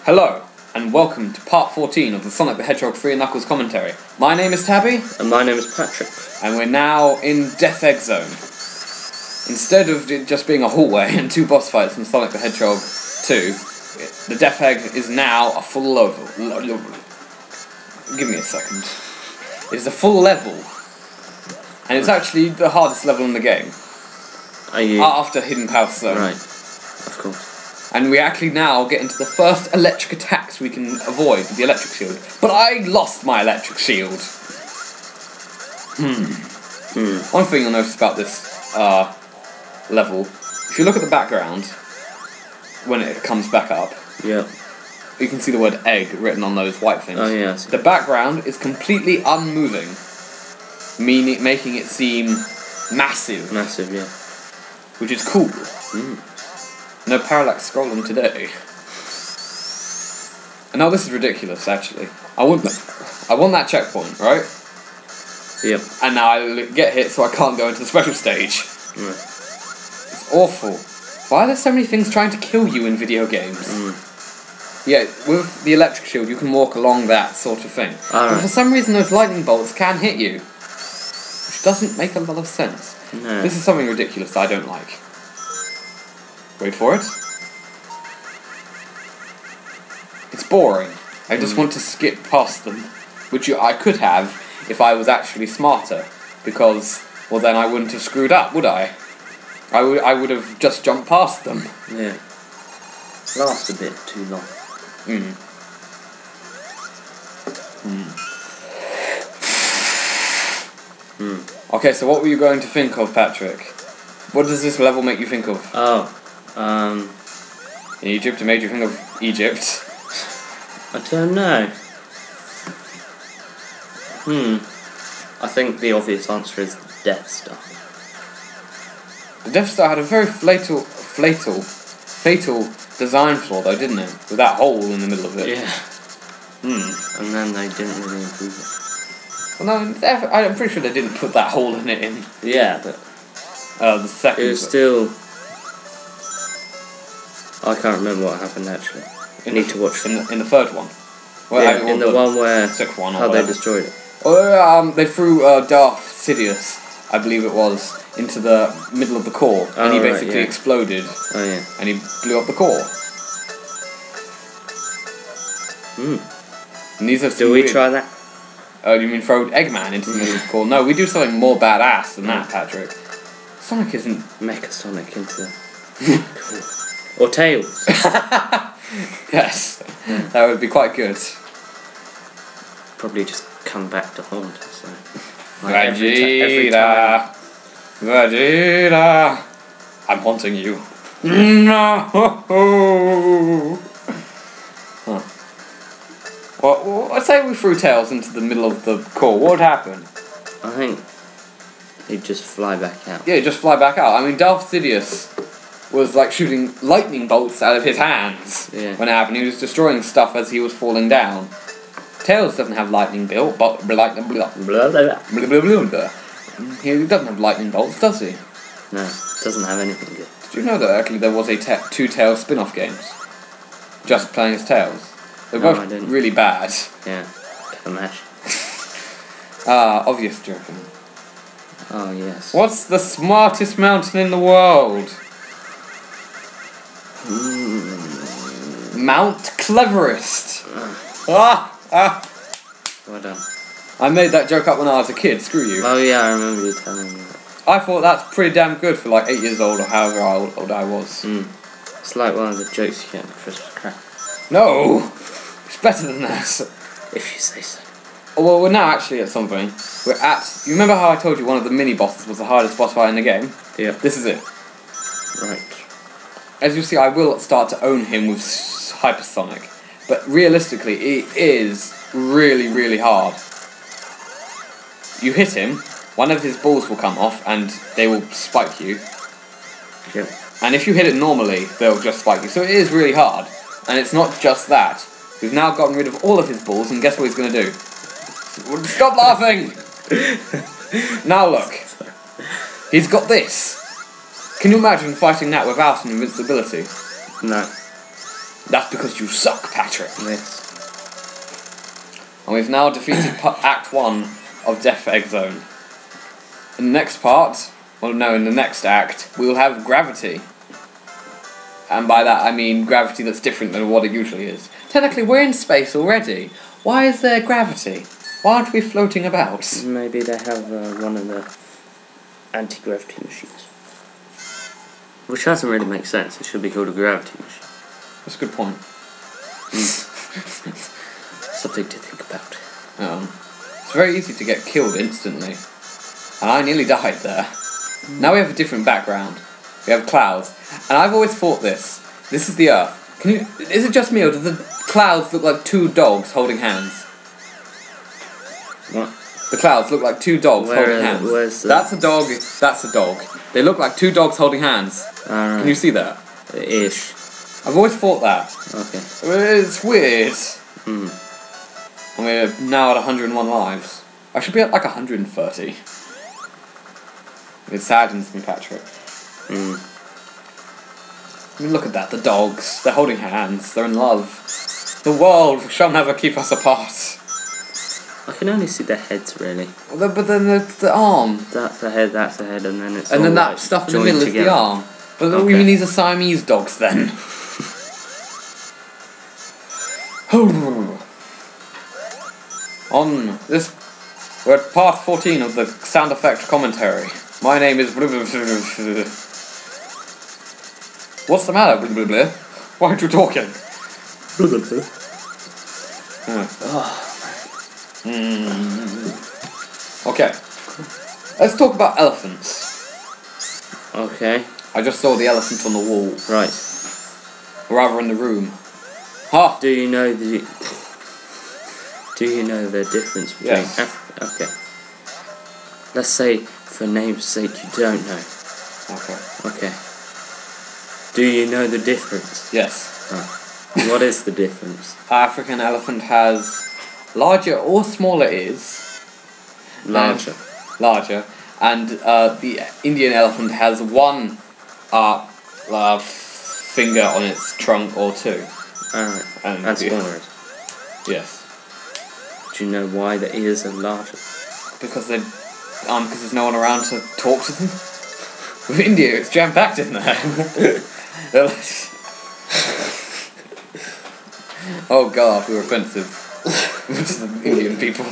Hello, and welcome to part 14 of the Sonic the Hedgehog 3 Knuckles commentary. My name is Tabby. And my name is Patrick. And we're now in Death Egg Zone. Instead of it just being a hallway and two boss fights in Sonic the Hedgehog 2, the Death Egg is now a full level. Give me a second. It is a full level. And it's actually the hardest level in the game. After Hidden Power Zone. Right, of course. And we actually now get into the first electric attacks we can avoid with the electric shield. But I lost my electric shield. One thing you'll notice about this level, if you look at the background, when it comes back up, yeah, you can see the word egg written on those white things. Oh yeah. The background is completely unmoving, meaning making it seem massive. Massive, yeah. Which is cool. No parallax scrolling today. And now this is ridiculous, actually. I want that checkpoint, right? Yep. And now I get hit, so I can't go into the special stage. It's awful. Why are there so many things trying to kill you in video games? Yeah, with the electric shield, you can walk along that sort of thing. But for some reason, those lightning bolts can hit you. Which doesn't make a lot of sense. No. This is something ridiculous that I don't like. Wait for it. It's boring. I just want to skip past them. Which I could have if I was actually smarter. Because, well then I wouldn't have screwed up, would I? I would have just jumped past them. Yeah. Lasts a bit too long. Okay, so what were you going to think of, Patrick? What does this level make you think of? In Egypt, it made you think of Egypt. I don't know. I think the obvious answer is Death Star. The Death Star had a very fatal design flaw, though, didn't it? With that hole in the middle of it. Yeah. And then they didn't really improve it. Well, no, I'm pretty sure they didn't put that hole in it in. Yeah, but the second. it was still. I can't remember what happened actually. I need to watch in the third one. Well, yeah, in the one where sixth one, or how whatever. they destroyed it. Oh, they threw Darth Sidious, I believe it was, into the middle of the core, and he basically exploded. Oh yeah. And he blew up the core. And these are Do we try that? Oh, you mean throw Eggman into the middle of the core? No, we do something more badass than that, Patrick. Sonic isn't... Mecha Sonic into the... Or Tails. Yes, that would be quite good. Probably just come back to haunt us. So. Vegeta! Vegeta! I'm haunting you. No! Well, let's say we threw Tails into the middle of the core. What would happen? I think he'd just fly back out. Yeah, he'd just fly back out. I mean, Darth Sidious was like shooting lightning bolts out of his hands when it happened. He was destroying stuff as he was falling down. Tails doesn't have lightning bolts, but he doesn't have lightning bolts, does he? No, doesn't have anything good. Did you know that actually there was a two Tails spin-off games? Just playing as Tails. They're both really bad. Yeah, can imagine. Obvious joking. Oh yes. What's the smartest mountain in the world? Mount Cleverest. Well done. I made that joke up when I was a kid, screw you. Oh yeah, I remember you telling me that. I thought that's pretty damn good for like 8 years old or however old I was. It's like one of the jokes you get in Christmas crack. No! It's better than that. If you say so. Oh, well, we're now actually at something. We're at... You remember how I told you one of the mini-bosses was the hardest boss fight in the game? Yeah. This is it. Right. As you see, I will start to own him with Hypersonic. But realistically, it is really, really hard. You hit him, one of his balls will come off, and they will spike you. Yeah. And if you hit it normally, they'll just spike you. So it is really hard. And it's not just that. We've now gotten rid of all of his balls, and guess what he's going to do? Stop laughing! Now look. He's got this. Can you imagine fighting that without an invincibility? No. That's because you suck, Patrick. Yes. And we've now defeated Act 1 of Death Egg Zone. In the next part, well no, in the next act, we will have gravity. And by that I mean gravity that's different than what it usually is. Technically we're in space already. Why is there gravity? Why aren't we floating about? Maybe they have one of the anti-gravity machines. Which doesn't really make sense. It should be called a gravity machine. That's a good point. Something to think about. It's very easy to get killed instantly. And I nearly died there. Now we have a different background. We have clouds. And I've always thought this. This is the Earth. Is it just me or do the clouds look like two dogs holding hands? What? The clouds look like two dogs holding hands. That's a dog, that's a dog. They look like two dogs holding hands. Alright. Can you see that? Ish. I've always thought that. Okay. It's weird. And we're now at 101 lives. I should be at like 130. It saddens me, Patrick. I mean, look at that. The dogs. They're holding hands. They're in love. The world shall never keep us apart. I can only see their heads, really. Well, but then the arm. That's the head, and then it's and all then that like stuff in the joined middle together. is the arm. But Okay. we mean these are Siamese dogs then. On this, we're at part 14 of the sound effect commentary. My name is What's the matter, blah, blah, blah? Why aren't you talking? Okay. Let's talk about elephants. Okay. I just saw the elephant on the wall. Right. Or rather in the room. Ha! Do you know the difference between Yes. Okay. Let's say, for name's sake, you don't know. Okay. Okay. Do you know the difference? Yes. What is the difference? African elephant has larger or smaller ears. Larger. Larger. And the Indian elephant has one finger on its trunk or two. Alright. And That's smaller. Yes. Do you know why the ears are larger? Because there's no one around to talk to them. With India, it's jam-packed in there. Oh god, we're offensive to the Indian people.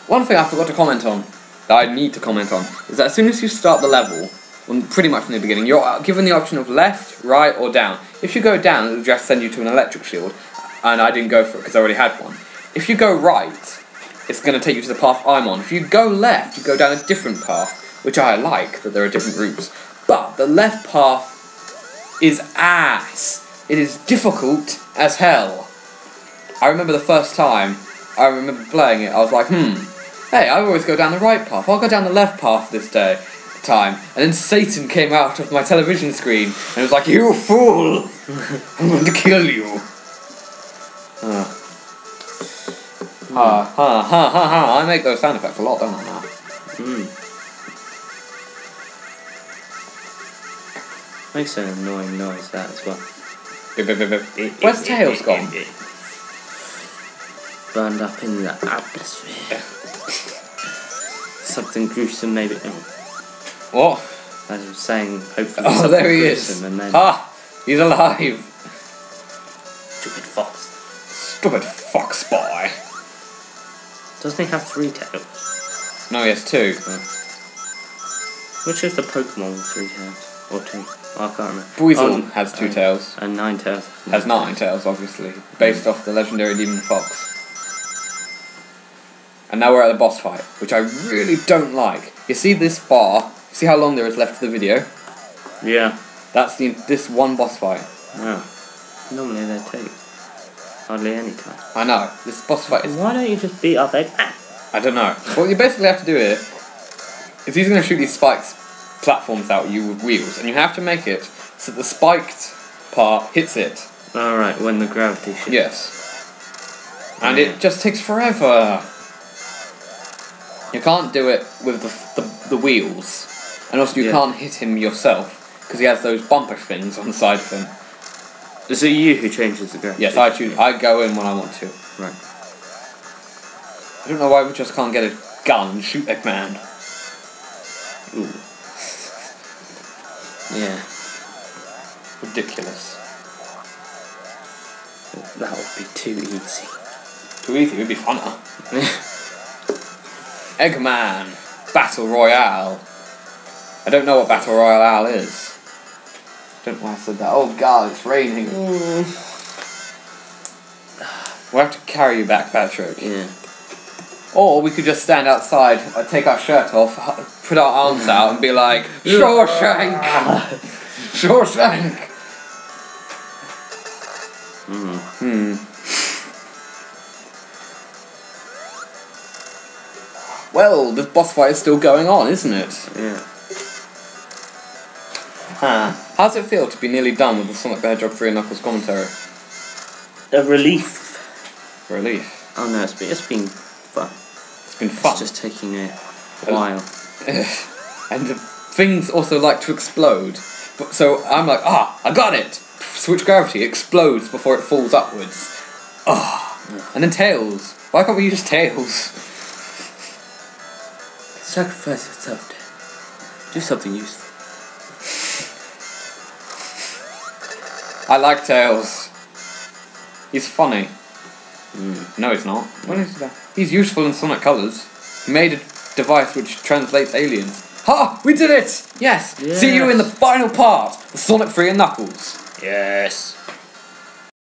One thing I forgot to comment on, that I need to comment on, is that as soon as you start the level, well, pretty much in the beginning, you're given the option of left, right, or down. If you go down, it'll just send you to an electric shield, and I didn't go for it because I already had one. If you go right, it's going to take you to the path I'm on. If you go left, you go down a different path, which I like, that there are different routes. But the left path is ass. It is difficult as hell. I remember the first time I remember playing it, I was like, hey, I always go down the right path. I'll go down the left path this time. And then Satan came out of my television screen and was like, you fool! I'm going to kill you. I make those sound effects a lot, don't I now? Makes an annoying noise, that as well. Where's Tails gone? Burned up in the atmosphere. Something gruesome, maybe. What? As I was saying, hopefully. Oh, there he is. And then He's alive. Stupid fox. Stupid fox boy. Doesn't he have 3 tails? No, he has 2. Which is the Pokemon with 3 tails? Or 2? I can't remember. Buizel has 2 tails. And 9 tails. Has 9 tails, obviously. Based off the legendary demon fox. And now we're at the boss fight, which I really don't like. You see this bar? See how long there is left of the video? Yeah. That's this one boss fight. Yeah. Normally they take hardly any time. I know. This boss fight is... Why don't you just beat up Eggman? I don't know. What you basically have to do here is he's going to shoot these spikes platforms out at you with wheels, and you have to make it so the spiked part hits it. Alright, when the gravity shifts. Yes. And it just takes forever. You can't do it with the wheels. And also you can't hit him yourself, because he has those bumper things on the side of him. Is it you who changes the gravity? Yes, I choose. I go in when I want to. Right. I don't know why we just can't get a gun and shoot Eggman. Ooh. Yeah. Ridiculous. That would be too easy. Too easy, it would be funner. Eggman. Battle Royale. I don't know what Battle Royale is. I don't know why I said that. Oh god, it's raining. We'll have to carry you back, Patrick. Yeah. Or we could just stand outside, take our shirt off, put our arms out and be like, Shawshank! Shawshank! Well, the boss fight is still going on, isn't it? Yeah. How does it feel to be nearly done with the Sonic the Hedgehog 3 and Knuckles commentary? A relief. Relief. Oh no, it's been fun. It's been fun. It's just taking a while. And things also like to explode. So I'm like, I got it! Switch gravity, explodes before it falls upwards. And then Tails. Why can't we use Tails? Sacrifice yourself, Dan. Do something useful. I like Tails. He's funny. No, he's not. What is that? He's useful in Sonic Colors. He made a device which translates aliens. Ha! We did it! Yes! See you in the final part of Sonic 3 and Knuckles. Yes.